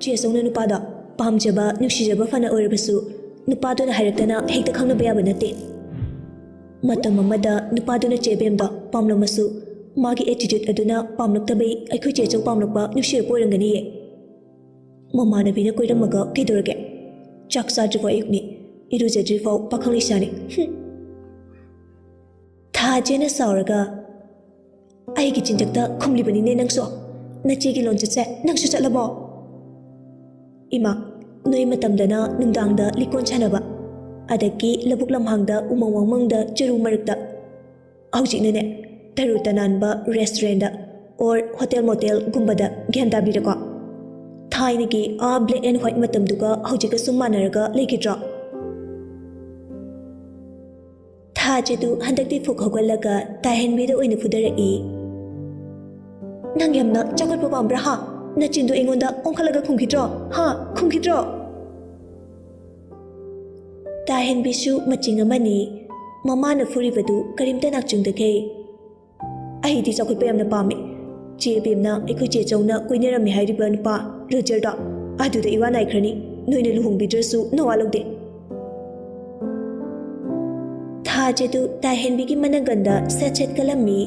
ꯆꯦ ꯆꯧꯅ ꯅꯨꯄꯥꯗꯣ ꯄꯥꯝꯖꯕ ꯅꯨꯡꯁꯤꯖꯕ ꯐꯅ ꯑꯣꯏꯔꯕꯁꯨ ꯅꯨꯄꯥꯗꯨꯅ ꯍꯥꯏꯔꯛꯇꯅ ꯍꯦꯛꯇ ꯈꯪꯅꯕ ꯌꯥꯕ ꯅꯠꯇꯦ꯫ ꯃꯇꯝ ꯑꯃꯗ ꯅꯨꯄꯥꯗꯨꯅ ꯆꯦ ꯕꯦꯝꯗ ꯄꯥꯝꯂꯝꯃꯁꯨ ꯃꯥꯒꯤ ꯑꯦꯇꯤꯇ꯭ꯌꯨꯠ ꯑꯗꯨꯅ ꯄꯥꯝꯂꯛꯇꯕꯩ ꯑꯩꯈꯣꯏ ꯆꯦ ꯆꯧ ꯄꯥꯝꯂꯛꯄ ꯅꯨꯡꯁꯤꯔꯛꯄ ꯑꯣꯏꯔꯝꯒꯅꯤꯌꯦ꯫ ꯃꯃꯥꯟꯅꯕꯤꯅ ꯀꯣꯏꯔꯝꯃꯒ ꯀꯩꯗꯧꯔꯒꯦ? ꯆꯥꯛ ꯆꯥꯗ꯭ꯔꯤꯐꯥꯎ ꯑꯌꯨꯛꯅꯤ, ꯏꯔꯨꯖꯗ꯭ꯔꯤꯐꯥꯎ ꯄꯥꯈꯪ ꯂꯩꯁꯥꯅꯤ꯫ ꯊꯥꯖꯦꯅ ꯁꯥꯎꯔꯒ ꯑꯩꯒꯤ ꯆꯤꯟꯖꯛꯇ ꯈꯨꯝꯂꯤꯕꯅꯤꯅꯦ ꯅꯪꯁꯨ꯫ ꯅꯆꯦꯒꯤ ꯂꯣꯟꯆꯠꯁꯦ ꯅꯪꯁꯨ ꯆꯠꯂꯕꯣ? ꯏꯃꯥ, ꯅꯣꯏ ꯃꯇꯝꯗꯅ ꯅꯨꯡꯗꯥꯡꯗ ꯂꯤꯀꯣꯟ ꯁꯥꯟꯅꯕ, ꯑꯗꯒꯤ ꯂꯧꯕꯨꯛ ꯂꯝꯍꯥꯡꯗ ꯎꯃꯪ ꯋꯥꯃꯪꯗ ꯆꯔꯨ ꯃꯔꯛꯇ, ꯍꯧꯖꯤꯛꯅꯅꯦ ꯇꯔꯨ ꯇꯅꯥꯟꯕ ꯔꯦꯁꯇꯨꯔꯦꯟꯗ ꯑꯣꯔ ꯍꯣꯇꯦꯜ ꯃꯣꯇꯦꯜꯒꯨꯝꯕꯗ ꯒ꯭ꯌꯥꯟ ꯇꯥꯕꯤꯔꯀꯣ? ꯊꯥꯏꯅꯒꯤ ꯕ꯭ꯂꯦꯛ ꯑꯦꯟ ꯍ꯭ꯋꯥꯏꯠ ꯃꯇꯝꯗꯨꯒ ꯍꯧꯖꯤꯛꯀ ꯁꯨꯝ ꯃꯥꯟꯅꯔꯒ ꯂꯩꯈꯤꯗ꯭ꯔꯣ? ꯊꯥꯖꯦꯗꯨ ꯍꯟꯗꯛꯇꯤ ꯐꯨꯛ ꯍꯧꯒꯠꯂꯒ ꯇꯥꯏꯍꯟꯕꯤꯗ ꯑꯣꯏꯅ ꯐꯨꯗꯔꯛꯏ꯫ ꯅꯪ ꯌꯥꯝꯅ ꯆꯥꯎꯈꯠꯄ ꯄꯥꯝꯕ꯭ꯔꯥ ꯍꯥ? ꯅꯆꯤꯟꯗꯨ ꯑꯩꯉꯣꯟꯗ ꯑꯣꯟꯈꯠꯂꯒ ꯈꯨꯝꯈꯤꯗ꯭ꯔꯣ? ꯍꯥ, ꯈꯨꯝꯈꯤꯗ꯭ꯔꯣ? ꯇꯥꯏꯍꯟꯕꯤꯁꯨ ꯃꯆꯤꯡ ꯑꯃꯅꯤ, ꯃꯃꯥꯅ ꯐꯨꯔꯤꯕꯗꯨ ꯀꯔꯤꯝꯇ ꯅꯥꯛꯆꯨꯡꯗꯈꯩ꯫ ꯑꯩꯗꯤ ꯆꯥꯎꯈꯠꯄ ꯌꯥꯝꯅ ꯄꯥꯝꯃꯤ꯫ ꯆꯦ ꯕꯦꯝꯅ ꯑꯩꯈꯣꯏ ꯆꯦ ꯆꯧꯅ ꯀꯣꯏꯅꯔꯝꯃꯤ ꯍꯥꯏꯔꯤꯕ ꯅꯨꯄꯥ ꯔꯣꯖꯔꯗꯣ, ꯑꯗꯨꯗ ꯏꯋꯥ ꯅꯥꯏꯈ꯭ꯔꯅꯤ, ꯅꯣꯏꯅ ꯂꯨꯍꯣꯡꯕꯤꯗ꯭ꯔꯁꯨ ꯅꯋꯥ ꯂꯧꯗꯦ꯫ ꯊꯥꯖꯦꯗꯨ ꯇꯥꯏꯍꯟꯕꯤꯒꯤ ꯃꯅꯒꯟꯗ ꯁꯦꯠ ꯁꯦꯠ ꯀꯜꯂꯝꯃꯤ,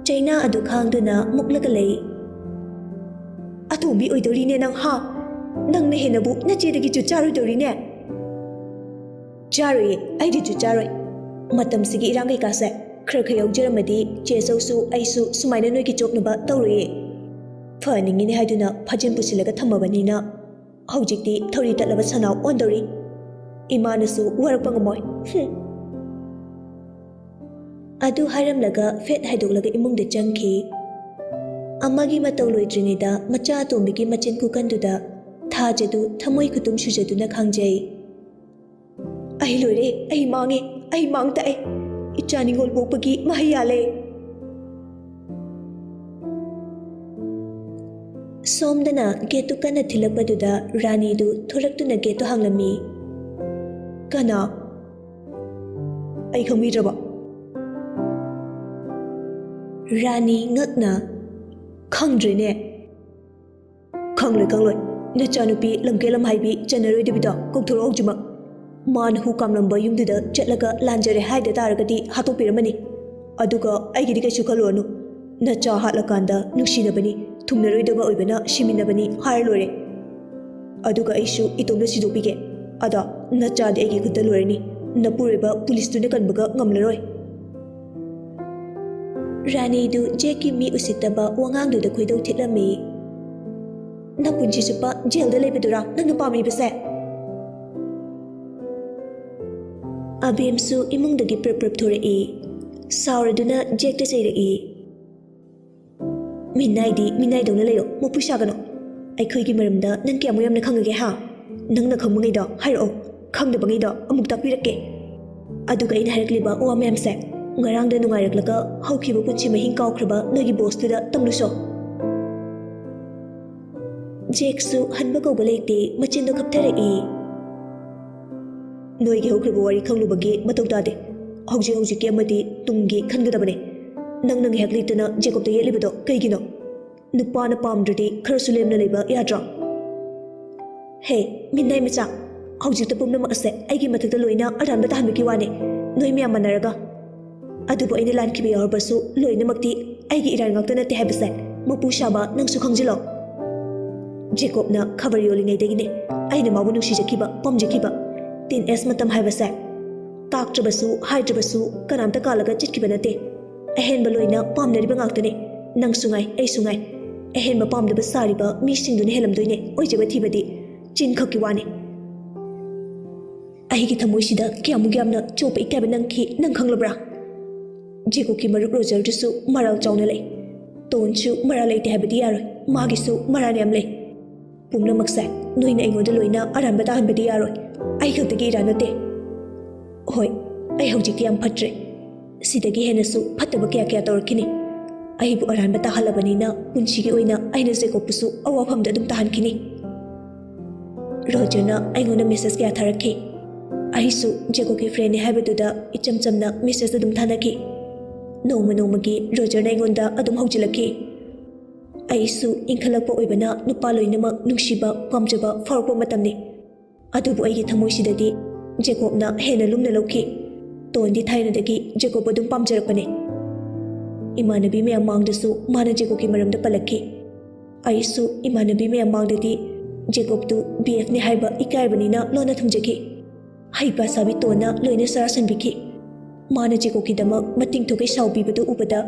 ꯆꯩꯅꯥ ꯑꯗꯨ ꯈꯥꯡꯗꯨꯅ ꯃꯨꯛꯂꯒ ꯂꯩ꯫ ꯑꯇꯣꯝꯕꯤ ꯑꯣꯏꯗꯧꯔꯤꯅꯦ ꯅꯪ ꯍꯥ? ꯅꯪꯅ ꯍꯦꯟꯅꯕꯨ ꯅꯆꯦꯗꯒꯤ ꯆꯨꯠ ꯆꯥꯔꯣꯏꯗꯧꯔꯤꯅꯦ꯫ ꯆꯥꯔꯣꯏꯌꯦ, ꯑꯩꯗꯤ ꯆꯨꯠ ꯆꯥꯔꯣꯏ꯫ ꯃꯇꯝꯁꯤꯒꯤ ꯏꯔꯥꯡ ꯀꯩꯀꯥꯁꯦ ꯈꯔ ꯈꯔ ꯌꯥꯎꯖꯔꯝꯃꯗꯤ ꯆꯦ ꯆꯧꯁꯨ ꯑꯩꯁꯨ ꯁꯨꯃꯥꯏꯅ ꯅꯣꯏꯒꯤ ꯆꯣꯞꯅꯕ ꯇꯧꯔꯣꯏꯌꯦ꯫ ꯐꯅꯤꯡꯉꯤꯅꯦ ꯍꯥꯏꯗꯨꯅ ꯐꯖꯤꯟ ꯄꯨꯁꯤꯜꯂꯒ ꯊꯝꯃꯕꯅꯤꯅ ꯍꯧꯖꯤꯛꯇꯤ ꯊꯧꯔꯤ ꯇꯠꯂꯕ ꯁꯅꯥꯎ ꯑꯣꯟꯗꯧꯔꯤ꯫ ꯏꯃꯥꯅꯁꯨ ꯋꯥꯔꯛꯄ ꯉꯝꯃꯣꯏ꯫ ꯑꯗꯨ ꯍꯥꯏꯔꯝꯂꯒ ꯐꯦꯠ ꯍꯥꯏꯗꯣꯛꯂꯒ ꯏꯃꯨꯡꯗ ꯆꯪꯈꯤ꯫ ꯑꯃꯒꯤ ꯃꯇꯧ ꯂꯣꯏꯗ꯭ꯔꯤꯉꯩꯗ ꯃꯆꯥ ꯑꯇꯣꯝꯕꯤꯒꯤ ꯃꯆꯤꯟ ꯈꯨꯀꯟꯗꯨꯗ ꯊꯥꯖꯗꯨ ꯊꯃꯣꯏ ꯈꯨꯇꯨꯝ ꯁꯨꯖꯗꯨꯅ ꯈꯥꯡꯖꯩ꯫ ꯑꯩ ꯂꯣꯏꯔꯦ, ꯑꯩ ꯃꯥꯡꯉꯦ, ꯑꯩ ꯃꯥꯡ ꯇꯥꯛꯑꯦ, ꯏꯆꯥ ꯅꯤꯡꯉꯣꯜ ꯄꯣꯛꯄꯒꯤ ꯃꯍꯩ ꯌꯥꯜꯂꯦ꯫ ꯁꯣꯝꯗꯅ ꯒꯦꯠꯇꯨ ꯀꯟꯅ ꯊꯤꯜꯂꯛꯄꯗꯨꯗ ꯔꯥꯅꯤꯗꯨ ꯊꯣꯔꯛꯇꯨꯅ ꯒꯦꯠꯇꯨ ꯍꯥꯡꯂꯝꯃꯤ꯫ ꯀꯅꯥ? ꯑꯩ ꯈꯪꯕꯤꯗ꯭ꯔꯕ? ꯔꯥꯅꯤ ꯉꯛꯅ ꯈꯪꯗ꯭ꯔꯦꯅꯦ꯫ ꯈꯪꯂꯣꯏ, ꯅꯆꯥꯅꯨꯄꯤ ꯂꯝꯀꯦ ꯂꯝꯍꯥꯏꯕꯤ ꯆꯟꯅꯔꯣꯏꯗꯕꯤꯗ ꯀꯧꯊꯣꯔꯛꯑꯣ ꯍꯧꯖꯤꯛꯃꯛ꯫ ꯃꯥꯅ ꯍꯨ ꯀꯥꯝꯂꯝꯕ ꯌꯨꯝꯗꯨꯗ ꯆꯠꯂꯒ ꯂꯥꯟꯖꯔꯦ ꯍꯥꯏꯗ ꯇꯥꯔꯒꯗꯤ ꯍꯥꯠꯇꯣꯛꯄꯤꯔꯝꯃꯅꯤ꯫ ꯑꯗꯨꯒ ꯑꯩꯒꯤꯗꯤ ꯀꯩꯁꯨ ꯈꯜꯂꯨꯔꯅꯨ, ꯅꯆꯥ ꯍꯥꯠꯂꯀꯥꯟꯗ ꯅꯨꯡꯁꯤꯅꯕꯅꯤ, ꯊꯨꯡꯅꯔꯣꯏꯗꯕ ꯑꯣꯏꯕꯅ ꯁꯤꯃꯤꯟꯅꯕꯅꯤ ꯍꯥꯏꯔ ꯂꯣꯏꯔꯦ꯫ ꯑꯗꯨꯒ ꯑꯩꯁꯨ ꯏꯇꯣꯝꯇ ꯁꯤꯗꯣꯛꯄꯤꯒꯦ꯫ ꯑꯗ ꯅꯆꯥꯗꯤ ꯑꯩꯒꯤ ꯈꯨꯠꯇ ꯂꯣꯏꯔꯅꯤ, ꯅꯄꯨꯔꯣꯏꯕ ꯄꯨꯂꯤꯁꯇꯨꯅ ꯀꯟꯕꯒ ꯉꯝꯂꯔꯣꯏ꯫ ꯔꯥꯅꯤꯗꯨ ꯖꯦꯛꯀꯤ ꯃꯤ ꯎꯁꯤꯠꯇꯕ ꯋꯥꯉꯥꯡꯗꯨꯗ ꯈꯣꯏꯗꯧ ꯊꯤꯠꯂꯝꯃꯤ꯫ ꯅꯄꯨꯟꯁꯤ ꯆꯨꯞꯄ ꯖꯦꯜꯗ ꯂꯩꯕꯗꯨꯔꯥ ꯅꯪꯅ ꯄꯥꯝꯂꯤꯕꯁꯦ? ꯑꯕꯦꯝꯁꯨ ꯏꯃꯨꯡꯗꯒꯤ ꯄ꯭ꯔꯞ ꯄ꯭ꯔꯞ ꯊꯣꯔꯛꯏ, ꯁꯥꯎꯔꯗꯨꯅ ꯖꯦꯛꯇ ꯆꯩꯔꯛꯏ꯫ ꯃꯤꯅꯥꯏꯗꯤ ꯃꯤꯅꯥꯏꯗꯧꯅ ꯂꯩꯌꯣ, ꯃꯄꯨ ꯁꯥꯒꯅꯣ꯫ ꯑꯩꯈꯣꯏꯒꯤ ꯃꯔꯝꯗ ꯅꯪ ꯀꯌꯥꯃꯨꯛ ꯌꯥꯝꯅ ꯈꯪꯉꯒꯦ ꯍꯥ? ꯅꯪꯅ ꯈꯪꯕꯉꯩꯗꯣ ꯍꯥꯏꯔꯛꯑꯣ, ꯈꯪꯗꯕꯉꯩꯗꯣ ꯑꯃꯨꯛ ꯇꯥꯛꯄꯤꯔꯛꯀꯦ꯫ ꯑꯗꯨꯒ ꯑꯩꯅ ꯍꯥꯏꯔꯛꯂꯤꯕ ꯋꯥ ꯃꯌꯥꯝꯁꯦ ꯉꯔꯥꯡꯗ ꯅꯨꯡꯉꯥꯏꯔꯛꯂꯒ ꯍꯧꯈꯤꯕ ꯄꯨꯟꯁꯤ ꯃꯍꯤꯡ ꯀꯥꯎꯈ꯭ꯔꯕ ꯅꯣꯏꯒꯤ ꯕꯣꯁꯇꯨꯗ ꯇꯝꯂꯨꯁꯣ꯫ ꯖꯦꯛꯁꯨ ꯍꯟꯕ ꯀꯧꯕ ꯂꯩꯇꯦ, ꯃꯆꯤꯟꯗꯣ ꯈꯞꯊꯔꯛꯏ꯫ ꯅꯣꯏꯒꯤ ꯍꯧꯈ꯭ꯔꯕ ꯋꯥꯔꯤ ꯈꯪꯂꯨꯕꯒꯤ ꯃꯊꯧ ꯇꯥꯗꯦ꯫ ꯍꯧꯖꯤꯛꯀꯤ ꯑꯃꯗꯤ ꯇꯨꯡꯒꯤ ꯈꯟꯒꯗꯕꯅꯦ꯫ ꯅꯪꯅ ꯉꯥꯏꯍꯥꯛ ꯂꯩꯇꯅ ꯖꯦꯀꯣꯕꯇ ꯌꯦꯠꯂꯤꯕꯗꯣ ꯀꯩꯒꯤꯅꯣ? ꯅꯨꯄꯥꯅ ꯄꯥꯝꯗ꯭ꯔꯗꯤ ꯈꯔꯁꯨ ꯂꯦꯝꯅ ꯂꯩꯕ ꯌꯥꯗ꯭ꯔꯣ? ꯍꯦ ꯃꯤꯅꯥꯏ ꯃꯆꯥ, ꯍꯧꯖꯤꯛꯇ ꯄꯨꯝꯅꯃꯛ ꯑꯁꯦ ꯑꯩꯒꯤ ꯃꯊꯛꯇ ꯂꯣꯏꯅ ꯑꯔꯥꯟꯕ ꯇꯥꯍꯟꯕꯒꯤ ꯋꯥꯅꯦ, ꯅꯣꯏ ꯃꯌꯥꯝ ꯃꯥꯟꯅꯔꯒ꯫ ꯑꯗꯨꯕꯨ ꯑꯩꯅ ꯂꯥꯟꯈꯤꯕ ꯌꯥꯎꯔꯕꯁꯨ ꯂꯣꯏꯅꯃꯛꯇꯤ ꯑꯩꯒꯤ ꯏꯔꯥꯟ ꯉꯥꯛꯇ ꯅꯠꯇꯦ ꯍꯥꯏꯕꯁꯦ ꯃꯄꯨ ꯁꯥꯕ ꯅꯪꯁꯨ ꯈꯪꯖꯤꯜꯂꯣ꯫ ꯖꯦꯀꯣꯕꯅ ꯈꯕꯔ ꯌꯣꯜꯂꯤꯉꯩꯗꯒꯤꯅꯦ ꯑꯩꯅ ꯃꯥꯕꯨ ꯅꯨꯡꯁꯤꯖꯈꯤꯕ, ꯄꯥꯝꯖꯈꯤꯕ꯫ ꯇꯤꯟ ꯑꯦꯖ ꯃꯇꯝ ꯍꯥꯏꯕꯁꯦ ꯇꯥꯛꯇ꯭ꯔꯕꯁꯨ ꯍꯥꯏꯗ꯭ꯔꯕꯁꯨ ꯀꯅꯥꯝꯇ ꯀꯥꯜꯂꯒ ꯆꯠꯈꯤꯕ ꯅꯠꯇꯦ꯫ ꯑꯍꯦꯟꯕ ꯂꯣꯏꯅ ꯄꯥꯝꯅꯔꯤꯕ ꯉꯥꯛꯇꯅꯦ, ꯅꯪꯁꯨ ꯉꯥꯏ ꯑꯩꯁꯨ ꯉꯥꯏ꯫ ꯑꯍꯦꯟꯕ ꯄꯥꯝꯗꯕ ꯁꯥꯔꯤꯕ ꯃꯤꯁꯤꯡꯗꯨꯅ ꯍꯦꯜꯂꯝꯗꯣꯏꯅꯦ ꯑꯣꯏꯖꯕ ꯊꯤꯕꯗꯤ, ꯆꯤꯟ ꯈꯛꯀꯤ ꯋꯥꯅꯤ꯫ ꯑꯩꯒꯤ ꯊꯃꯣꯏꯁꯤꯗ ꯀꯌꯥꯃꯨꯛ ꯌꯥꯝꯅ ꯆꯣꯞꯄ ꯏꯀꯥꯏꯕ ꯅꯪꯈꯤ ꯅꯪ ꯈꯪꯂꯕ꯭ꯔꯥ? ꯖꯦꯀꯣꯕꯀꯤ ꯃꯔꯨꯞ ꯔꯣꯖꯔꯗꯨꯁꯨ ꯃꯔꯥꯜ ꯆꯥꯎꯅ ꯂꯩ, ꯇꯣꯟꯁꯨ ꯃꯔꯥꯜ ꯂꯩꯇꯦ ꯍꯥꯏꯕꯗꯤ ꯌꯥꯔꯣꯏ, ꯃꯥꯒꯤꯁꯨ ꯃꯔꯥꯜ ꯌꯥꯝ ꯂꯩ꯫ ꯄꯨꯝꯅꯃꯛꯁꯦ ꯅꯣꯏꯅ ꯑꯩꯉꯣꯟꯗ ꯂꯣꯏꯅ ꯑꯔꯥꯟꯕ ꯇꯥꯍꯟꯕꯗꯤ ꯌꯥꯔꯣꯏ, ꯑꯩ ꯈꯛꯇꯒꯤ ꯏꯔꯥꯟ ꯅꯠꯇꯦ꯫ ꯍꯣꯏ, ꯑꯩ ꯍꯧꯖꯤꯛꯇꯤ ꯌꯥꯝ ꯐꯠꯇ꯭ꯔꯦ, ꯁꯤꯗꯒꯤ ꯍꯦꯟꯅꯁꯨ ꯐꯠꯇꯕ ꯀꯌꯥ ꯀꯌꯥ ꯇꯧꯔꯛꯈꯤꯅꯤ꯫ ꯑꯩꯕꯨ ꯑꯔꯥꯟꯕ ꯇꯥꯍꯜꯂꯕꯅꯤꯅ ꯄꯨꯟꯁꯤꯒꯤ ꯑꯣꯏꯅ ꯑꯩꯅ ꯖꯦꯀꯣꯕꯄꯨꯁꯨ ꯑꯋꯥꯐꯝꯗ ꯑꯗꯨꯝ ꯇꯥꯍꯟꯈꯤꯅꯤ꯫ ꯔꯣꯖꯔꯅ ꯑꯩꯉꯣꯟꯗ ꯃꯦꯁꯦꯖ ꯀꯌꯥ ꯊꯥꯔꯛꯈꯤ, ꯑꯩꯁꯨ ꯖꯦꯀꯣꯕꯀꯤ ꯐ꯭ꯔꯦꯟꯅꯤ ꯍꯥꯏꯕꯗꯨꯗ ꯏꯆꯝ ꯆꯝꯅ ꯃꯦꯁꯦꯖ ꯑꯗꯨꯝ ꯊꯥꯅꯈꯤ꯫ ꯅꯣꯡꯃ ꯅꯣꯡꯃꯒꯤ ꯔꯣꯖꯔꯅ ꯑꯩꯉꯣꯟꯗ ꯑꯗꯨꯝ ꯍꯧꯖꯤꯜꯂꯛꯈꯤ꯫ ꯑꯩꯁꯨ ꯏꯟꯈꯠꯂꯛꯄ ꯑꯣꯏꯕꯅ ꯅꯨꯄꯥ ꯂꯣꯏꯅꯃꯛ ꯅꯨꯡꯁꯤꯕ ꯄꯥꯝꯖꯕ ꯐꯥꯎꯔꯛꯄ ꯃꯇꯝꯅꯤ ꯑꯗꯨꯕꯨ ꯑꯩꯒꯤ ꯊꯃꯣꯏꯁꯤꯗꯗꯤ ꯖꯦꯀꯣꯕꯅ ꯍꯦꯟꯅ ꯂꯨꯝꯅ ꯂꯧꯈꯤ ꯇꯣꯟꯗꯤ ꯊꯥꯏꯅꯗꯒꯤ ꯖꯦꯀꯣꯕ ꯑꯗꯨꯝ ꯄꯥꯝꯖꯔꯛꯄꯅꯤ ꯏꯃꯥꯟꯅꯕꯤ ꯃꯌꯥꯝ ꯃꯥꯡꯗꯁꯨ ꯃꯥꯅ ꯖꯦꯀꯣꯕꯀꯤ ꯃꯔꯝꯗ ꯄꯜꯂꯛꯈꯤ ꯑꯩꯁꯨ ꯏꯃꯥꯟꯅꯕꯤ ꯃꯌꯥꯝ ꯃꯥꯡꯗꯗꯤ ꯖꯦꯀꯣꯕꯇꯨ BFꯅꯤ ꯍꯥꯏꯕ ꯏꯀꯥꯏꯕꯅꯤꯅ ꯂꯣꯟꯅ ꯊꯝꯖꯈꯤ ꯍꯩꯄꯥ ꯁꯥꯕꯤ ꯇꯣꯟꯅ ꯂꯣꯏꯅ ꯆꯔꯥꯁꯟꯕꯤꯈꯤ ꯃꯥꯅ ꯖꯦꯀꯣꯕꯀꯤꯗꯃꯛ ꯃꯇꯤꯡ ꯊꯣꯛꯀꯩ ꯁꯥꯎꯕꯤꯕꯗꯨ ꯎꯕꯗ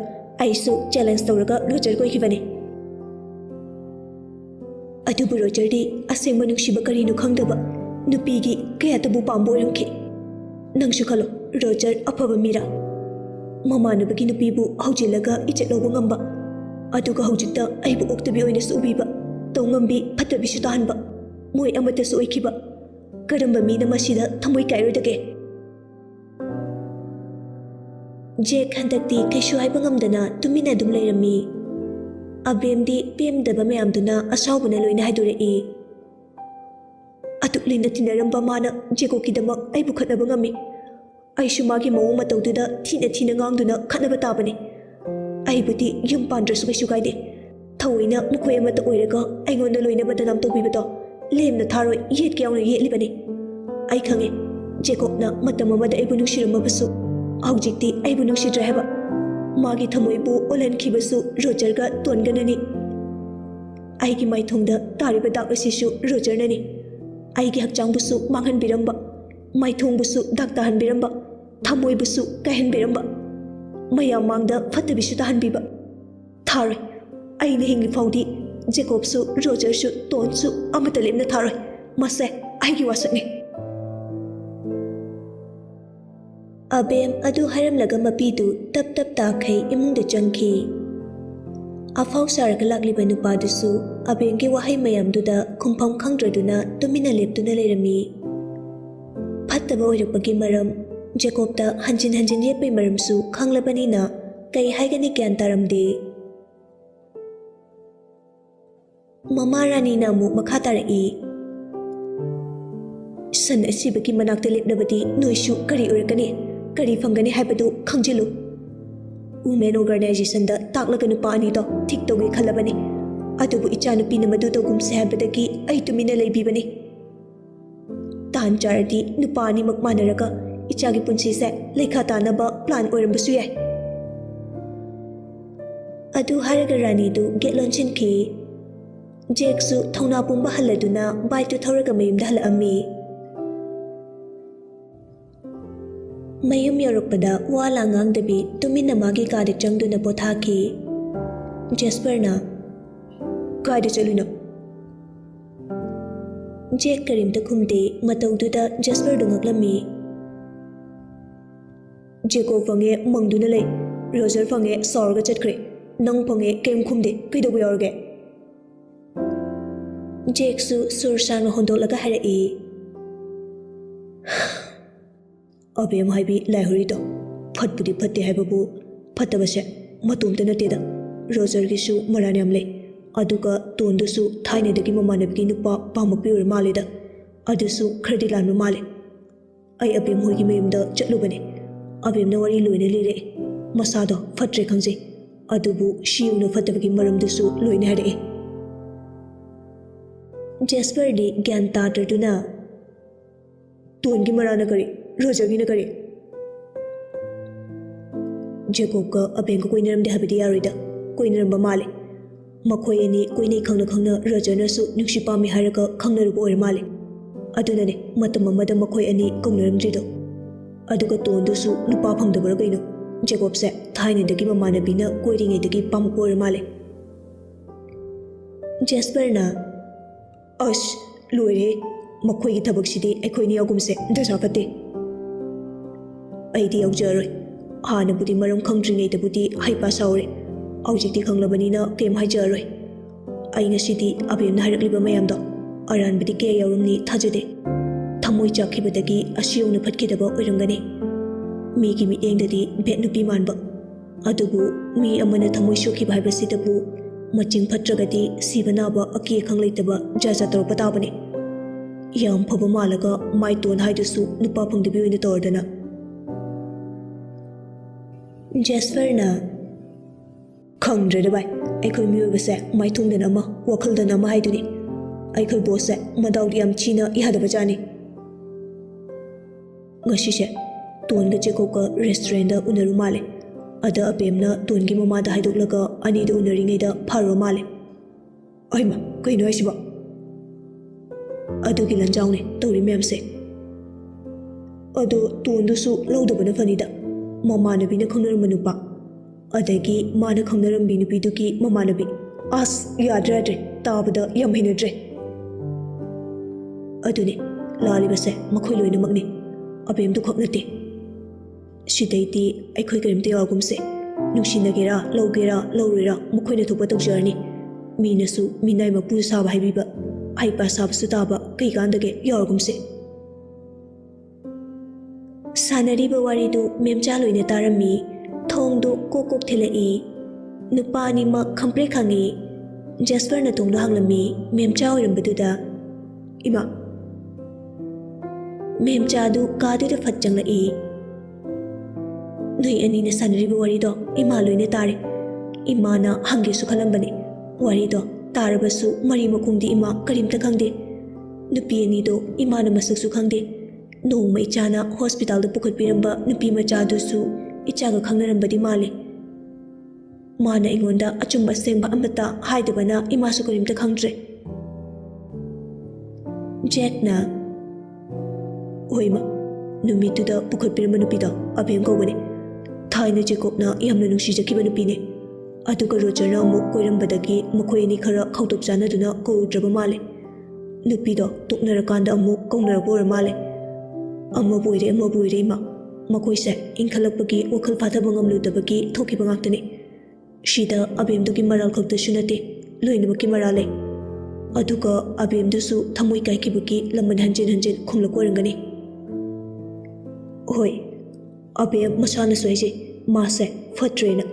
ꯑꯩꯁꯨ ꯆꯦꯂꯦꯟꯖ ꯇꯧꯔꯒ ꯔꯣꯖꯔ ꯀꯣꯏꯈꯤꯕꯅꯤ ꯑꯗꯨꯕꯨ ꯔꯣꯖꯔꯗꯤ ꯑꯁꯦꯡꯕ ꯅꯨꯡꯁꯤꯕ ꯀꯔꯤꯅꯣ ꯈꯪꯗꯕ ꯅꯨꯄꯤꯒꯤ ꯀꯌꯥꯇꯕꯨ ꯄꯥꯝꯕ ꯑꯣꯏꯔꯝꯈꯤ ꯅꯪꯁꯨ ꯈꯜꯂꯣ ꯔꯣꯖꯔ ꯑꯐꯕ ꯃꯤꯔꯥ ꯃꯃꯥꯟꯅꯕꯒꯤ ꯅꯨꯄꯤꯕꯨ ꯍꯧꯖꯤꯜꯂꯒ ꯏꯆꯠ ꯂꯧꯕ ꯉꯝꯕ ꯑꯗꯨꯒ ꯍꯧꯖꯤꯛꯇ ꯑꯩꯕꯨ ꯑꯣꯛꯇꯕꯤ ꯑꯣꯏꯅꯁꯨ ꯎꯕꯤꯕ ꯇꯧꯉꯝꯕꯤ ꯐꯠꯇꯕꯤꯁꯨ ꯇꯥꯍꯟꯕ ꯃꯣꯏ ꯑꯃꯠꯇꯁꯨ ꯑꯣꯏꯈꯤꯕ ꯀꯔꯝꯕ ꯃꯤꯅ ꯃꯁꯤꯗ ꯊꯃꯣꯏ ꯀꯥꯏꯔꯣꯏꯗꯒꯦ ꯖꯦꯛ ꯍꯟꯗꯛꯇꯤ ꯀꯩꯁꯨ ꯍꯥꯏꯕ ꯉꯝꯗꯅ ꯇꯨꯃꯤꯟꯅ ꯑꯗꯨꯝ ꯂꯩꯔꯝꯃꯤ ꯑꯕꯦꯝꯗꯤ ꯄꯦꯝꯗꯕ ꯃꯌꯥꯝꯗꯨꯅ ꯑꯁꯥꯎꯕꯅ ꯂꯣꯏꯅ ꯍꯥꯏꯗꯣꯔꯛꯏ ꯑꯗꯨꯛ ꯂꯤꯅ ꯇꯤꯟꯅꯔꯝꯕ ꯃꯥꯅ ꯖꯦꯀꯣꯕꯀꯤꯗꯃꯛ ꯑꯩꯕꯨ ꯈꯠꯅꯕ ꯉꯝꯃꯤ ꯑꯩꯁꯨ ꯃꯥꯒꯤ ꯃꯑꯣꯡ ꯃꯇꯧꯗꯨꯗ ꯊꯤꯅ ꯉꯥꯡꯗꯨꯅ ꯈꯠꯅꯕ ꯇꯥꯕꯅꯤ ꯑꯩꯕꯨꯗꯤ ꯌꯨꯝ ꯄꯥꯟꯗ꯭ꯔꯁꯨ ꯀꯩꯁꯨ ꯀꯥꯏꯗꯦ ꯊꯑꯣꯏꯅ ꯃꯈꯣꯏ ꯑꯃꯠꯇ ꯑꯣꯏꯔꯒ ꯑꯩꯉꯣꯟꯗ ꯂꯣꯏꯅ ꯕꯗꯅꯥꯝ ꯇꯧꯕꯤꯕꯗꯣ ꯂꯦꯝꯅ ꯊꯥꯔꯣꯏ ꯌꯦꯠꯀ ꯌꯥꯎꯅ ꯌꯦꯠꯂꯤꯕꯅꯤ ꯑꯩ ꯈꯪꯉꯦ ꯖꯦꯀꯣꯕꯅ ꯃꯇꯝ ꯑꯃꯗ ꯑꯩꯕꯨ ꯅꯨꯡꯁꯤꯔꯝꯃꯕꯁꯨ ꯍꯧꯖꯤꯛꯇꯤ ꯑꯩꯕꯨ ꯅꯨꯡꯁꯤꯗ꯭ꯔꯦ ꯍꯥꯏꯕ ꯃꯥꯒꯤ ꯊꯃꯣꯏꯕꯨ ꯑꯣꯜꯍꯟꯈꯤꯕꯁꯨ ꯔꯣꯖꯔꯒ ꯇꯣꯟꯒꯅꯅꯤ ꯑꯩꯒꯤ ꯃꯥꯏꯊꯣꯡꯗ ꯇꯥꯔꯤꯕ ꯗꯥꯛ ꯑꯁꯤꯁꯨ ꯔꯣꯖꯔꯅꯅꯤ ꯑꯩꯒꯤ ꯍꯛꯆꯥꯡꯕꯨꯁꯨ ꯃꯥꯡꯍꯟꯕꯤꯔꯝꯕ ꯃꯥꯏꯊꯣꯡꯕꯨꯁꯨ ꯗꯥꯛ ꯇꯥꯍꯟꯕꯤꯔꯝꯕ ꯊꯃꯣꯏꯕꯨꯁꯨ ꯀꯥꯏꯍꯟꯕꯤꯔꯝꯕ ꯃꯌꯥꯝ ꯃꯥꯡꯗ ꯐꯠꯇꯕꯤꯁꯨ ꯇꯥꯍꯟꯕꯤꯕ ꯊꯥꯔꯣꯏ ꯑꯩꯅ ꯍꯤꯡꯂꯤ ꯐꯥꯎꯗꯤ ꯖꯦꯀꯣꯕꯁꯨ ꯔꯣꯖꯔꯁꯨ ꯇꯣꯟꯁꯨ ꯑꯃꯠꯇ ꯂꯦꯝꯅ ꯊꯥꯔꯣꯏ ꯃꯁꯦ ꯑꯩꯒꯤ ꯋꯥꯁꯛꯅꯤ ꯑꯕꯦꯝ ꯑꯗꯨ ꯍꯥꯏꯔꯝꯂꯒ ꯃꯄꯤꯗꯨ ꯇꯞ ꯇꯞ ꯇꯥꯈꯩ ꯏꯃꯨꯡꯗ ꯆꯪꯈꯤ ꯑꯐꯥꯎ ꯁꯥꯔꯒ ꯂꯥꯛꯂꯤꯕ ꯅꯨꯄꯥꯗꯨꯁꯨ ꯑꯕꯦꯝꯒꯤ ꯋꯥꯍꯩ ꯃꯌꯥꯝꯗꯨꯗ ꯈꯨꯝꯐꯝ ꯈꯪꯗ꯭ꯔꯗꯨꯅ ꯇꯨꯃꯤꯟꯅ ꯂꯦꯞꯇꯨꯅ ꯂꯩꯔꯝꯃꯤ ꯐꯠꯇꯕ ꯑꯣꯏꯔꯛꯄꯒꯤ ꯃꯔꯝ ꯖꯦꯀꯣꯕꯇ ꯍꯟꯖꯤꯟ ꯍꯟꯖꯤꯟ ꯌꯦꯠꯄꯩ ꯃꯔꯝꯁꯨ ꯈꯪꯂꯕꯅꯤꯅ ꯀꯩ ꯍꯥꯏꯒꯅꯤ ꯒ꯭ꯌꯥꯟ ꯇꯥꯔꯝꯗꯦ ꯃꯃꯥ ꯔꯥꯅꯤꯅ ꯑꯃꯨꯛ ꯃꯈꯥ ꯇꯥꯔꯛꯏ ꯁꯟ ꯑꯁꯤꯕꯒꯤ ꯃꯅꯥꯛꯇ ꯂꯦꯞꯂꯕꯗꯤ ꯅꯣꯏꯁꯨ ꯀꯔꯤ ꯑꯣꯏꯔꯛꯀꯅꯤ ꯀꯔꯤ ꯐꯪꯒꯅꯤ ꯍꯥꯏꯕꯗꯨ ꯈꯪꯖꯤꯜꯂꯨ ꯋꯨꯃꯦꯟ ꯑꯣꯔꯒꯅꯥꯏꯖꯦꯁꯟꯗ ꯇꯥꯛꯂꯒ ꯅꯨꯄꯥ ꯑꯅꯤꯗꯣ ꯊꯤꯛ ꯇꯧꯒꯦ ꯈꯜꯂꯕꯅꯤ ꯑꯗꯨꯕꯨ ꯏꯆꯥꯅꯨꯄꯤꯅ ꯃꯗꯨ ꯇꯧꯒꯨꯝꯁꯦ ꯍꯥꯏꯕꯗꯒꯤ ꯑꯩ ꯇꯨꯃꯤꯟꯅ ꯂꯩꯕꯤꯕꯅꯤ ꯇꯥꯟ ꯆꯥꯔꯗꯤ ꯅꯨꯄꯥ ꯑꯅꯤꯃꯛ ꯃꯥꯟꯅꯔꯒ ꯏꯆꯥꯒꯤ ꯄꯨꯟꯁꯤꯁꯦ ꯂꯩꯈꯥ ꯇꯥꯅꯕ ꯄ꯭ꯂꯥꯟ ꯑꯣꯏꯔꯝꯕꯁꯨ ꯌꯥꯏ ꯑꯗꯨ ꯍꯥꯏꯔꯒ ꯔꯥꯅꯤꯗꯨ ꯒꯦꯠ ꯂꯣꯟꯁꯤꯟꯈꯤ ꯖꯦꯛꯁꯨ ꯊꯧꯅꯥ ꯄꯨꯝꯕ ꯍꯜꯂꯗꯨꯅ ꯕꯥꯏꯛꯇꯨ ꯊꯧꯔꯒ ꯃꯌꯨꯝꯗ ꯍꯜꯂꯛꯑꯝꯃꯤ ꯃꯌꯨꯝ ꯌꯧꯔꯛꯄꯗ ꯋꯥ ꯂꯥꯡ ꯉꯥꯡꯗꯕꯤ ꯇꯨꯃꯤꯟꯅ ꯃꯥꯒꯤ ꯀꯥꯗ ꯆꯪꯗꯨꯅ ꯄꯣꯊꯥꯈꯤ ꯖꯦꯁꯄꯔꯅ ꯀꯥꯏꯗ ꯆꯠꯂꯤꯅꯣ ꯖꯦꯛ ꯀꯔꯤꯝꯇ ꯈꯨꯝꯗꯦ ꯃꯇꯧꯗꯨꯗ ꯖꯦꯁꯄꯔꯗꯨ ꯉꯛꯂꯝꯃꯤ ꯖꯦꯀꯣꯕ ꯐꯪꯉꯦ ꯃꯪꯗꯨꯅ ꯂꯩ ꯔꯣꯖꯔ ꯐꯪꯉꯦ ꯁꯥꯎꯔꯒ ꯆꯠꯈ꯭ꯔꯦ ꯅꯪ ꯐꯪꯉꯦ ꯀꯩꯝ ꯈꯨꯝꯗꯦ ꯀꯩꯗꯧꯕ ꯌꯥꯎꯔꯒꯦ ꯖꯦꯛꯁꯨ ꯁꯨꯔ ꯁꯥꯡꯅ ꯍꯣꯟꯗꯣꯛꯂꯒ ꯍꯥꯏꯔꯛꯏ ꯑꯕꯦꯝ ꯍꯥꯏꯕꯤ ꯂꯥꯏꯍꯣꯔꯤꯗꯣ ꯐꯠꯄꯨꯗꯤ ꯐꯠꯇꯦ ꯍꯥꯏꯕꯕꯨ ꯐꯠꯇꯕꯁꯦ ꯃꯇꯣꯝꯇ ꯅꯠꯇꯦꯗ ꯔꯣꯖꯔꯒꯤꯁꯨ ꯃꯔꯥꯟ ꯌꯥꯝ ꯂꯩ ꯑꯗꯨꯒ ꯇꯣꯟꯗꯨꯁꯨ ꯊꯥꯏꯅꯗꯒꯤ ꯃꯃꯥꯟꯅꯕꯤꯒꯤ ꯅꯨꯄꯥ ꯄꯥꯝꯃꯛꯄꯤ ꯑꯣꯏꯔ ꯃꯥꯜꯂꯦꯗ ꯑꯗꯨꯁꯨ ꯈꯔꯗꯤ ꯂꯥꯟꯕ ꯃꯥꯜꯂꯦ ꯑꯩ ꯑꯕꯦꯝ ꯍꯣꯏꯒꯤ ꯃꯌꯨꯝꯗ ꯆꯠꯂꯨꯕꯅꯦ ꯑꯕꯦꯝꯅ ꯋꯥꯔꯤ ꯂꯣꯏꯅ ꯂꯤꯔꯛꯑꯦ ꯃꯁꯥꯗꯣ ꯐꯠꯇ꯭ꯔꯦ ꯈꯪꯖꯩ ꯑꯗꯨꯕꯨ ꯁꯤꯌꯧꯅ ꯐꯠꯇꯕꯒꯤ ꯃꯔꯝꯗꯨꯁꯨ ꯂꯣꯏꯅ ꯍꯥꯏꯔꯛꯑꯦ ꯖꯦꯁꯄꯔꯗꯤ ꯒ꯭ꯌꯥꯟ ꯇꯥꯗ꯭ꯔꯗꯨꯅ ꯇꯣꯟꯒꯤ ꯃꯔꯥꯟꯅ ꯀꯔꯤ ꯔꯣꯖꯔꯒꯤꯅ ꯀꯔꯤ ꯖꯦꯀꯣꯕꯀ ꯑꯕꯦꯝꯒ ꯀꯣꯏꯅꯔꯝꯗꯦ ꯍꯥꯏꯕꯗꯤ ꯌꯥꯔꯣꯏꯗ ꯀꯣꯏꯅꯔꯝꯕ ꯃꯥꯜꯂꯦ ꯃꯈꯣꯏ ꯑꯅꯤ ꯀꯣꯏꯅꯩ ꯈꯪꯅ ꯈꯪꯅ ꯔꯣꯖꯔꯅꯁꯨ ꯅꯨꯡꯁꯤ ꯄꯥꯝꯃꯤ ꯍꯥꯏꯔꯒ ꯈꯪꯅꯔꯨꯕ ꯑꯣꯏꯔ ꯃꯥꯜꯂꯦ ꯑꯗꯨꯅꯅꯦ ꯃꯇꯝ ꯑꯃꯗ ꯃꯈꯣꯏ ꯑꯅꯤ ꯀꯧꯅꯔꯝꯗ꯭ꯔꯤꯗꯣ ꯑꯗꯨꯒ ꯇꯣꯟꯗꯨꯁꯨ ꯅꯨꯄꯥ ꯐꯪꯗꯕꯔ ꯀꯩꯅꯣ ꯖꯦꯀꯣꯕꯁꯦ ꯊꯥꯏꯅꯗꯒꯤ ꯃꯃꯥꯟꯅꯕꯤꯅ ꯀꯣꯏꯔꯤꯉꯩꯗꯒꯤ ꯄꯥꯝꯃꯛꯄ ꯑꯣꯏꯔ ꯃꯥꯜꯂꯦ ꯖꯦꯁꯄꯔꯅ ꯑꯁ ꯂꯣꯏꯔꯦ ꯃꯈꯣꯏꯒꯤ ꯊꯕꯛꯁꯤꯗꯤ ꯑꯩꯈꯣꯏꯅ ꯌꯥꯎꯒꯨꯝꯁꯦ ꯗꯁꯥ ꯐꯠꯇꯦ ꯑꯩꯗꯤ ꯌꯥꯎꯖꯔꯣꯏ ꯍꯥꯟꯅꯕꯨꯗꯤ ꯃꯔꯝ ꯈꯪꯗ꯭ꯔꯤꯉꯩꯗꯕꯨꯗꯤ ꯍꯩꯄꯥ ꯁꯥꯎꯔꯦ ꯍꯧꯖꯤꯛꯇꯤ ꯈꯪꯂꯕꯅꯤꯅ ꯀꯩꯝ ꯍꯥꯏꯖꯔꯣꯏ ꯑꯩ ꯉꯁꯤꯗꯤ ꯑꯕꯦꯝꯅ ꯍꯥꯏꯔꯛꯂꯤꯕ ꯃꯌꯥꯝꯗꯣ ꯑꯔꯥꯟꯕꯗꯤ ꯀꯌꯥ ꯌꯥꯎꯔꯝꯅꯤ ꯊꯥꯖꯗꯦ ꯊꯃꯣꯏ ꯆꯥꯛꯈꯤꯕꯗꯒꯤ ꯑꯁꯤꯌꯧꯅ ꯐꯠꯈꯤꯗꯕ ꯑꯣꯏꯔꯝꯒꯅꯤ ꯃꯤꯒꯤ ꯃꯤꯠꯌꯦꯡꯗꯗꯤ ꯚꯦꯠ ꯅꯨꯄꯤ ಮಾꯟꯕ ꯑꯗꯨꯕꯨ ꯃꯤ ꯑꯃꯅ ꯊꯃꯣꯏ ꯁꯣꯛꯈꯤꯕ ꯍꯥꯏꯕꯁꯤꯗꯕꯨ ꯃꯆꯤꯡ ꯐꯠꯇ꯭ꯔꯒꯗꯤ ꯁꯤꯕ ꯅꯥꯕ ꯑꯀꯤ ꯑꯈꯪ ꯂꯩꯇꯕ ꯖꯥꯠ ꯖꯥꯠ ꯇꯧꯔꯛꯄ ꯇꯥꯕꯅꯤ ꯌꯥꯝ ꯐꯕ ꯃꯥꯜꯂꯒ ꯃꯥꯏꯇꯣꯟ ꯍꯥꯏꯗꯨꯁꯨ ꯅꯨꯄꯥ ꯐꯪꯗꯕꯤ ꯑꯣꯏꯅ ꯇꯧꯔꯗꯅ ꯖꯦꯁꯄꯔꯅ ꯈꯪꯗ꯭ꯔꯦꯗ ꯚꯥꯏ ꯑꯩꯈꯣꯏ ꯃꯤꯑꯣꯏꯕꯁꯦ ꯃꯥꯏꯊꯣꯡꯗꯅ ꯑꯃ ꯋꯥꯈꯜꯗꯅ ꯑꯃ ꯍꯥꯏꯗꯨꯅꯤ ꯑꯩꯈꯣꯏ ꯕꯣꯁꯁꯦ ꯃꯗꯥꯎꯗꯤ ꯌꯥꯝ ꯊꯤꯅ ꯌꯥꯗꯕꯖꯥꯠꯅꯤ ꯉꯁꯤꯁꯦ ꯇꯣꯟꯒ ꯖꯦꯀꯣꯕꯀ ꯔꯦꯁꯇꯨꯔꯦꯟꯗ ꯎꯅꯔꯨ ꯃꯥꯜꯂꯦ ꯑꯗ ꯑꯕꯦꯝꯅ ꯇꯣꯟꯒꯤ ꯃꯃꯥꯗ ꯍꯥꯏꯗꯣꯛꯂꯒ ꯑꯅꯤꯗ ꯎꯅꯔꯤꯉꯩꯗ ꯐꯥꯔꯨ ꯃꯥꯜꯂꯦ ꯑꯩꯃ ꯀꯩꯅꯣ ꯍꯥꯏꯁꯤꯕꯣ ꯑꯗꯨꯒꯤ ꯂꯟꯖꯥꯎꯅꯦ ꯇꯧꯔꯤ ꯃꯌꯥꯝꯁꯦ ꯑꯗꯣ ꯇꯣꯟꯗꯨꯁꯨ ꯂꯧꯗꯕꯅ ꯐꯅꯤꯗ ꯃꯃꯥꯟꯅꯕꯤꯅ ꯈꯪꯅꯔꯝꯕ ꯅꯨꯄꯥ ꯑꯗꯒꯤ ꯃꯥꯅ ꯈꯪꯅꯔꯝꯕꯤ ꯅꯨꯄꯤꯗꯨꯒꯤ ꯃꯃꯥꯟꯅꯕꯤ ꯑꯁ ꯌꯥꯗ꯭ꯔꯦ ꯌꯥꯗ꯭ꯔꯦ ꯇꯥꯕꯗ ꯌꯥꯝ ꯍꯩꯅꯗ꯭ꯔꯦ ꯑꯗꯨꯅꯤ ꯂꯥꯜꯂꯤꯕꯁꯦ ꯃꯈꯣꯏ ꯂꯣꯏꯅꯃꯛꯅꯤ ꯑꯕꯦꯝꯗꯨ ꯈꯛ ꯅꯠꯇꯦ ꯁꯤꯗꯩꯗꯤ ꯑꯩꯈꯣꯏ ꯀꯔꯤꯝꯇ ꯌꯥꯎꯒꯨꯝꯁꯦ ꯅꯨꯡꯁꯤꯅꯒꯦꯔꯥ ꯂꯧꯒꯦꯔꯥ ꯂꯧꯔꯣꯏꯔꯥ ꯃꯈꯣꯏꯅ ꯊꯣꯛꯄ ꯇꯧꯖꯔꯅꯤ ꯃꯤꯅꯁꯨ ꯃꯤꯅꯥꯏ ꯃꯄꯨ ꯁꯥꯕ ꯍꯥꯏꯕꯤꯕ ꯍꯩꯄꯥ ꯁꯥꯕꯁꯨ ꯇꯥꯕ ꯀꯩ ꯀꯥꯟꯗꯒꯦ ꯌꯥꯎꯔꯒꯨꯝꯁꯦ ꯁꯥꯟꯅꯔꯤꯕ ꯋꯥꯔꯤꯗꯨ ꯃꯦꯝꯆꯥ ꯂꯣꯏꯅ ꯇꯥꯔꯝꯃꯤ ꯊꯣꯡꯗꯨ ꯀꯣꯛ ꯀꯣꯛ ꯊꯤꯜꯂꯛꯏ ꯅꯨꯄꯥ ꯑꯅꯤꯃꯛ ꯈꯪꯄ꯭ꯔꯦꯛ ꯈꯪꯉꯤ ꯖꯦꯁꯄꯔꯅ ꯊꯣꯡꯗꯣ ꯍꯥꯡꯂꯝꯃꯤ ꯃꯦꯝꯆꯥ ꯑꯣꯏꯔꯝꯕꯗꯨꯗ ꯏꯃꯥ ꯃꯦꯝꯆꯥꯗꯨ ꯀꯥꯗꯨꯗ ꯐꯠ ꯆꯪꯂꯛꯏ ꯅꯣꯏ ꯑꯅꯤꯅ ꯁꯥꯟꯅꯔꯤꯕ ꯋꯥꯔꯤꯗꯣ ꯏꯃꯥ ꯂꯣꯏꯅ ꯇꯥꯔꯦ ꯏꯃꯥꯅ ꯍꯪꯒꯦꯁꯨ ꯈꯜꯂꯝꯕꯅꯤ ꯋꯥꯔꯤꯗꯣ ꯇꯥꯔꯕꯁꯨ ꯃꯔꯤ ꯃꯈꯣꯡꯗꯤ ꯏꯃꯥ ꯀꯔꯤꯝꯇ ꯈꯪꯗꯦ ꯅꯨꯄꯤ ꯑꯅꯤꯗꯣ ꯏꯃꯥꯅ ꯃꯁꯛꯁꯨ ꯈꯪꯗꯦ ꯅꯣꯡꯃ ꯏꯆꯥꯅ ꯍꯣꯁꯄꯤꯇꯥꯜꯗ ꯄꯨꯈꯠꯄꯤꯔꯝꯕ ꯅꯨꯄꯤ ꯃꯆꯥꯗꯨꯁꯨ ꯏꯆꯥꯒ ꯈꯪꯅꯔꯝꯕꯗꯤ ꯃꯥꯜꯂꯤ ꯃꯥꯅ ꯑꯩꯉꯣꯟꯗ ꯑꯆꯨꯝꯕ ꯑꯁꯦꯡꯕ ꯑꯃꯠꯇ ꯍꯥꯏꯗꯕꯅ ꯏꯃꯥꯁꯨ ꯀꯔꯤꯝꯇ ꯈꯪꯗ꯭ꯔꯦ ꯖꯦꯛꯅ ꯍꯣꯏꯃ ꯅꯨꯃꯤꯠꯇꯨꯗ ꯄꯨꯈꯠꯄꯤꯔꯝꯕ ꯅꯨꯄꯤꯗꯣ ꯑꯕꯦꯝ ꯀꯧꯕꯅꯤ ꯊꯥꯏꯅ ꯖꯦꯀꯣꯕꯅ ꯌꯥꯝꯅ ꯅꯨꯡꯁꯤꯖꯈꯤꯕ ꯅꯨꯄꯤꯅꯤ ꯑꯗꯨꯒ ꯔꯣꯖꯔꯅ ꯑꯃꯨꯛ ꯀꯣꯏꯔꯝꯕꯗꯒꯤ ꯃꯈꯣꯏ ꯑꯅꯤ ꯈꯔ ꯈꯧꯇꯣꯛ ꯆꯥꯟꯅꯗꯨꯅ ꯀꯧꯔꯨꯗ꯭ꯔꯕ ꯃꯥꯜꯂꯦ ꯅꯨꯄꯤꯗꯣ ꯇꯣꯛꯅꯔꯀꯥꯟꯗ ꯑꯃꯨꯛ ꯀꯧꯅꯔꯛꯄ ꯑꯣꯏꯔ ꯃꯥꯜꯂꯦ ꯑꯃꯕꯨ ꯑꯣꯏꯔꯦ ꯏꯃꯥ ꯃꯈꯣꯏꯁꯦ ꯏꯟꯈꯠꯂꯛꯄꯒꯤ ꯋꯥꯈꯜ ꯐꯥꯊꯕ ꯉꯝꯂꯨꯗꯕꯒꯤ ꯊꯣꯛꯈꯤꯕ ꯉꯥꯛꯇꯅꯤ ꯁꯤꯗ ꯑꯕꯦꯝꯗꯨꯒꯤ ꯃꯔꯥꯜ ꯈꯛꯇꯁꯨ ꯅꯠꯇꯦ ꯂꯣꯏꯅꯃꯛꯀꯤ ꯃꯔꯥꯜ ꯂꯩ ꯑꯗꯨꯒ ꯑꯕꯦꯝꯗꯨꯁꯨ ꯊꯃꯣꯏ ꯀꯥꯏꯈꯤꯕꯒꯤ ꯂꯃꯟ ꯍꯟꯖꯤꯟ ꯍꯟꯖꯤꯟ ꯈꯨꯝꯂꯛꯄ ꯑꯣꯏꯔꯝꯒꯅꯤ ꯍꯣꯏ ꯑꯕꯦꯝ ꯃꯁꯥꯅꯁꯨ ꯍꯥꯏꯖꯩ ꯃꯥꯁꯦ ꯐꯠꯇ꯭ꯔꯦꯅ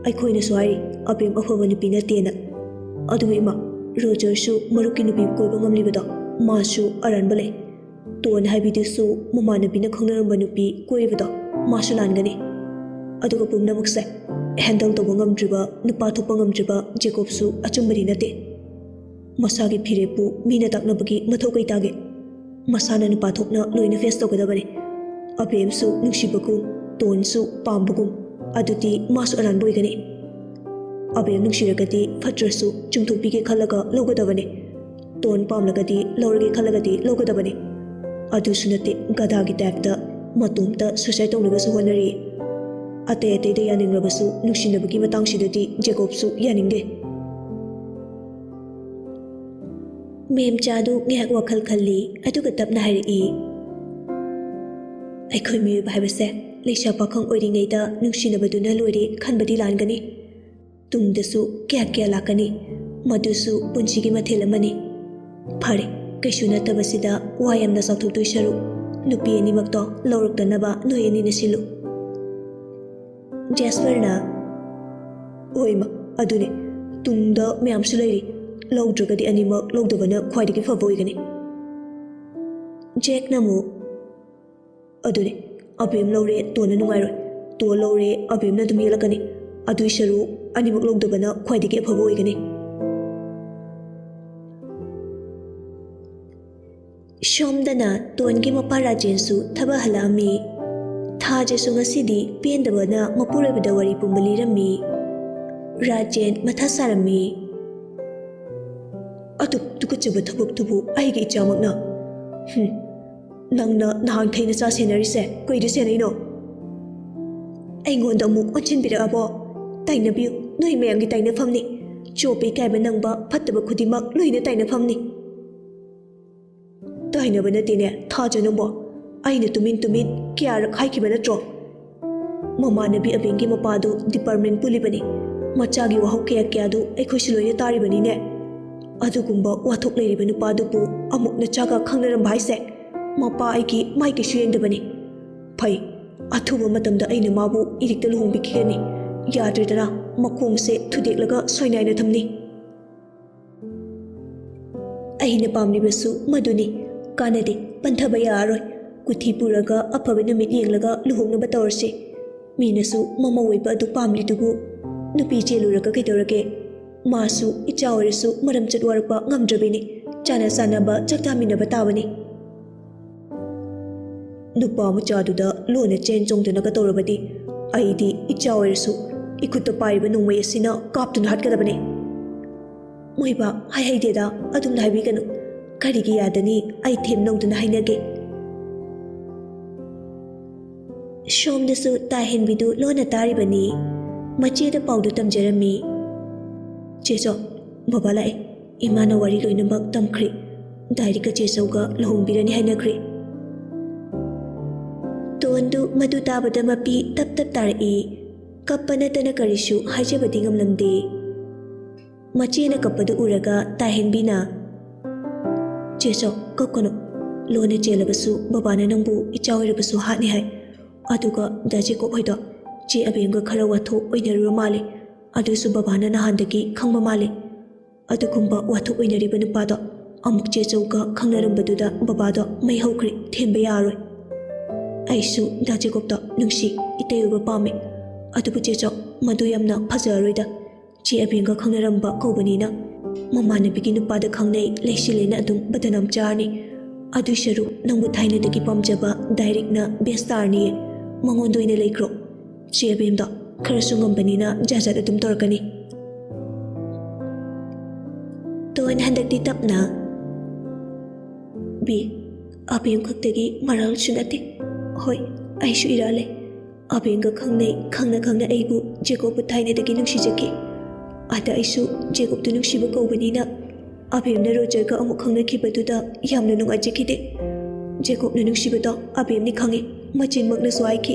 ꯑꯩꯈꯣꯏꯅꯁꯨ ꯍꯥꯏꯔꯤ ꯑꯕꯦꯝ ꯑꯐꯕ ꯅꯨꯄꯤ ꯅꯠꯇꯦꯅ ꯑꯗꯨꯒ ꯏꯃꯥ ꯔꯣꯖꯔꯁꯨ ꯃꯔꯨꯞꯀꯤ ꯅꯨꯄꯤ ꯀꯣꯏꯕ ꯉꯝꯂꯤꯕꯗꯣ ꯃꯥꯁꯨ ꯑꯔꯥꯟꯕ ꯂꯩ ꯇꯣꯟ ꯍꯥꯏꯕꯤꯗꯨꯁꯨ ꯃꯃꯥꯟꯅꯕꯤꯅ ꯈꯪꯅꯔꯝꯕ ꯅꯨꯄꯤ ꯀꯣꯏꯔꯤꯕꯗꯣ ꯃꯥꯁꯨ ꯂꯥꯟꯒꯅꯤ ꯑꯗꯨꯒ ꯄꯨꯝꯅꯃꯛꯁꯦ ꯍꯦꯟꯗꯜ ꯇꯧꯕ ꯉꯝꯗ꯭ꯔꯤꯕ ꯅꯨꯄꯥ ꯊꯣꯛꯄ ꯉꯝꯗ꯭ꯔꯤꯕ ꯖꯦꯀꯣꯕꯁꯨ ꯑꯆꯨꯝꯕꯗꯤ ꯅꯠꯇꯦ ꯃꯁꯥꯒꯤ ꯐꯤꯔꯦꯞꯄꯨ ꯃꯤꯅ ꯇꯥꯛꯅꯕꯒꯤ ꯃꯊꯧ ꯀꯩ ꯇꯥꯒꯦ ꯃꯁꯥꯅ ꯅꯨꯄꯥ ꯊꯣꯛꯅ ꯂꯣꯏꯅ ꯐꯦꯁ ꯇꯧꯒꯗꯕꯅꯤ ꯑꯕꯦꯝꯁꯨ ꯅꯨꯡꯁꯤꯕꯒꯨꯝ ꯇꯣꯟꯁꯨ ꯄꯥꯝꯕꯒꯨꯝ ꯑꯗꯨꯗꯤ ꯃꯥꯁꯨ ꯑꯔꯥꯟꯕ ꯑꯣꯏꯒꯅꯤ ꯑꯕꯦꯝ ꯅꯨꯡꯁꯤꯔꯒꯗꯤ ꯐꯠꯇ꯭ꯔꯁꯨ ꯆꯨꯝꯊꯣꯛꯄꯤꯒꯦ ꯈꯜꯂꯒ ꯂꯧꯒꯗꯕꯅꯤ ꯇꯣꯟ ꯄꯥꯝꯂꯒꯗꯤ ꯂꯧꯔꯒꯦ ꯈꯜꯂꯒꯗꯤ ꯂꯧꯒꯗꯕꯅꯤ ꯑꯗꯨꯁꯨ ꯅꯠꯇꯦ ꯒꯙꯥꯒꯤ ꯇꯥꯏꯞꯇ ꯃꯇꯣꯝꯇ ꯁꯨꯁꯥꯏꯠ ꯇꯧꯅꯕꯁꯨ ꯍꯣꯠꯅꯔꯤ ꯑꯇꯩ ꯑꯇꯩꯗ ꯌꯥꯅꯤꯡꯂꯕꯁꯨ ꯅꯨꯡꯁꯤꯅꯕꯒꯤ ꯃꯇꯥꯡꯁꯤꯗꯗꯤ ꯖꯦꯀꯣꯕꯁꯨ ꯌꯥꯅꯤꯡꯗꯦ ꯃꯦꯝꯆꯥꯗꯨ ꯉꯥꯏꯍꯥꯛ ꯋꯥꯈꯜ ꯈꯜꯂꯤ ꯑꯗꯨꯒ ꯇꯞꯅ ꯍꯥꯏꯔꯛꯏ ꯑꯩꯈꯣꯏ ꯃꯤꯑꯣꯏꯕ ꯍꯥꯏꯕꯁꯦ ꯂꯩꯁꯥ ꯄꯥꯈꯪ ꯑꯣꯏꯔꯤꯉꯩꯗ ꯅꯨꯡꯁꯤꯅꯕꯗꯨꯅ ꯂꯣꯏꯔꯦ ꯈꯟꯕꯗꯤ ꯂꯥꯟꯒꯅꯤ ꯇꯨꯡꯗꯁꯨ ꯀꯌꯥ ꯀꯌꯥ ꯂꯥꯛꯀꯅꯤ ꯃꯗꯨꯁꯨ ꯄꯨꯟꯁꯤꯒꯤ ꯃꯊꯦꯜ ꯑꯃꯅꯤ ꯐꯔꯦ ꯀꯩꯁꯨ ꯅꯠꯇꯕꯁꯤꯗ ꯋꯥ ꯌꯥꯝꯅ ꯆꯥꯎꯊꯣꯛꯇꯣꯏ ꯁꯔꯨꯛ ꯅꯨꯄꯤ ꯑꯅꯤꯃꯛꯇꯣ ꯂꯧꯔꯛꯇꯅꯕ ꯅꯣꯏ ꯑꯅꯤꯅ ꯁꯤꯜꯂꯨ ꯖꯦꯁꯄꯔꯅ ꯍꯣꯏꯃ ꯑꯗꯨꯅꯦ ꯇꯨꯡꯗ ꯃꯌꯥꯝꯁꯨ ꯂꯩꯔꯤ ꯂꯧꯗ꯭ꯔꯒꯗꯤ ꯑꯅꯤꯃꯛ ꯂꯧꯗꯕꯅ ꯈ꯭ꯋꯥꯏꯗꯒꯤ ꯐꯕ ꯑꯣꯏꯒꯅꯤ ꯖꯦꯛꯅ ꯑꯃꯨꯛ ꯑꯗꯨꯅꯦ ꯑꯕꯦꯝ ꯂꯧꯔꯦ ꯇꯣꯟꯅ ꯅꯨꯡꯉꯥꯏꯔꯣꯏ ꯇꯣꯟ ꯂꯧꯔꯦ ꯑꯕꯦꯝꯅ ꯑꯗꯨꯝ ꯌꯦꯜꯂꯛꯀꯅꯤ ꯑꯗꯨꯏ ꯁꯔꯨꯛ ꯑꯅꯤꯃꯛ ꯂꯧꯗꯕꯅ ꯈ꯭ꯋꯥꯏꯗꯒꯤ ꯑꯐꯕ ꯑꯣꯏꯒꯅꯤ ꯁꯣꯝꯗꯅ ꯇꯣꯟꯒꯤ ꯃꯄꯥ ꯔꯥꯖꯦꯟꯁꯨ ꯊꯕꯛ ꯍꯜꯂꯛꯑꯝꯃꯤ ꯊꯥꯖꯁꯨ ꯉꯁꯤꯗꯤ ꯄꯦꯟꯗꯕꯅ ꯃꯄꯨꯔꯣꯏꯕꯗ ꯋꯥꯔꯤ ꯄꯨꯝꯕ ꯂꯤꯔꯝꯃꯤ ꯔꯥꯖꯦꯟ ꯃꯊꯥ ꯁꯥꯔꯝꯃꯤ ꯑꯗꯨꯛ ꯇꯨꯀꯠꯆꯕ ꯊꯕꯛꯇꯨꯕꯨ ꯑꯩꯒꯤ ꯏꯆꯥꯃꯛꯅ ꯅꯪꯅ ꯅꯍꯥꯟꯈꯩ ꯅꯆꯥ ꯁꯦꯟꯅꯔꯤꯁꯦ ꯀꯩꯗ ꯁꯦꯟꯅꯩꯅꯣ ꯑꯩꯉꯣꯟꯗ ꯑꯃꯨꯛ ꯑꯣꯟꯁꯤꯟꯕꯤꯔꯛꯑꯕꯣ ꯇꯥꯏꯅꯕꯤꯌꯨ ꯅꯣꯏ ꯃꯌꯥꯝꯒꯤ ꯇꯥꯏꯅꯐꯝꯅꯤ ꯆꯣꯞꯄ ꯏꯀꯥꯏꯕ ꯅꯪꯕ ꯐꯠꯇꯕ ꯈꯨꯗꯤꯡꯃꯛ ꯂꯣꯏꯅ ꯇꯥꯏꯅꯐꯝꯅꯤ ꯇꯥꯏꯅꯕ ꯅꯠꯇꯦꯅꯦ ꯊꯥꯖ ꯅꯪꯕꯣ ꯑꯩꯅ ꯇꯨꯃꯤꯟ ꯇꯨꯃꯤꯟ ꯀꯌꯥꯔꯛ ꯍꯥꯏꯈꯤꯕ ꯅꯠꯇ꯭ꯔꯣ ꯃꯃꯥꯟꯅꯕꯤ ꯑꯕꯦꯡꯒꯤ ꯃꯄꯥꯗꯨ ꯗꯤꯄꯥꯔꯠꯃꯦꯟ ꯄꯨꯜꯂꯤꯕꯅꯤ ꯃꯆꯥꯒꯤ ꯋꯥꯍꯧ ꯀꯌꯥ ꯀꯌꯥꯗꯨ ꯑꯩꯈꯣꯏꯁꯨ ꯂꯣꯏꯅ ꯇꯥꯔꯤꯕꯅꯤꯅꯦ ꯑꯗꯨꯒꯨꯝꯕ ꯋꯥꯊꯣꯛ ꯂꯩꯔꯤꯕ ꯅꯨꯄꯥꯗꯨꯕꯨ ꯑꯃꯨꯛ ꯅꯆꯥꯒ ꯈꯪꯅꯔꯝꯕ ꯍꯥꯏꯁꯦ ꯃꯄꯥ ꯑꯩꯒꯤ ꯃꯥꯏꯀꯩꯁꯨ ꯌꯦꯡꯗꯕꯅꯤ ꯐꯩ ꯑꯊꯨꯕ ꯃꯇꯝꯗ ꯑꯩꯅ ꯃꯥꯕꯨ ꯏꯔꯤꯛꯇ ꯂꯨꯍꯣꯡꯕꯤꯈꯤꯒꯅꯤ ꯌꯥꯗ꯭ꯔꯦꯗꯅ ꯃꯈꯣꯡꯁꯦ ꯊꯨꯗꯦꯛꯂꯒ ꯁꯣꯏꯅꯥꯏꯅ ꯊꯝꯅꯤ ꯑꯩꯅ ꯄꯥꯝꯂꯤꯕꯁꯨ ꯃꯗꯨꯅꯤ ꯀꯥꯟꯅꯗꯦ ꯄꯟꯊꯕ ꯌꯥꯔꯔꯣꯏ ꯀꯨꯊꯤ ꯄꯨꯔꯒ ꯑꯐꯕ ꯅꯨꯃꯤꯠ ꯌꯦꯡꯂꯒ ꯂꯨꯍꯣꯡꯅꯕ ꯇꯧꯔꯁꯤ ꯃꯤꯅꯁꯨ ꯃꯃꯧ ꯑꯣꯏꯕ ꯑꯗꯨ ꯄꯥꯝꯂꯤꯗꯨꯕꯨ ꯅꯨꯄꯤ ꯆꯦꯜꯂꯨꯔꯒ ꯀꯩꯗꯧꯔꯒꯦ Masu icha oirisu maram chatwarpa ngamdrabini chana sanaba chaktaminaba tabani. Nupa machaduda lona chen chongduna ka tawrabadi aidi icha oirisu ikutta paiba nongmai asina kaptuna hatgadabani. Moiba haideda adum haibiganu karigi yadani ai them nongduna hainage. Shomdasu tahenbidu lona taribani macheda paudu tamjarami. Cheso baba lai imana wari loinamak tamkhri dairika chesauga lohongbirani hainakri. Tondu madu tabada mapi tap tap tarai kappana tana karisu haijabadi ngamlamde. Machena kappadu uraga tahenbina cheso kakkono lona chelabasu babana nangbu ichaoirabasu hatni hai. Aduga daji ko hoida che abenga khara watho oinaru male adusu babana nahandagi khangma male adugumba watho oinariba nupada amuk che chauga khangnarambaduda babada mai hokri themba yaroi aisu daji kopta nungsi iteyuba pame adubu che chau madu yamna phajaroida che abenga khangnaramba kobanina mamana bigi nupada khangnei leishilena adum badanam charni adu sharu nangbu thainadagi pamjaba direct na bestarni mangondo ina leikro che abemda kharasu ngambanina jajat adum torkani ton handakti tapna bi abem khaktagi maral sunati hoi aishu irale abenga khangna aibu Jacob thainadagi nungsi jaki ada aisu Jacob tu nungsi ba kaubanina abemna roger ka amuk khangna khibaduda yamna nung ajikide Jacob na nungsi ba da abem ni khangi machin makna swai ki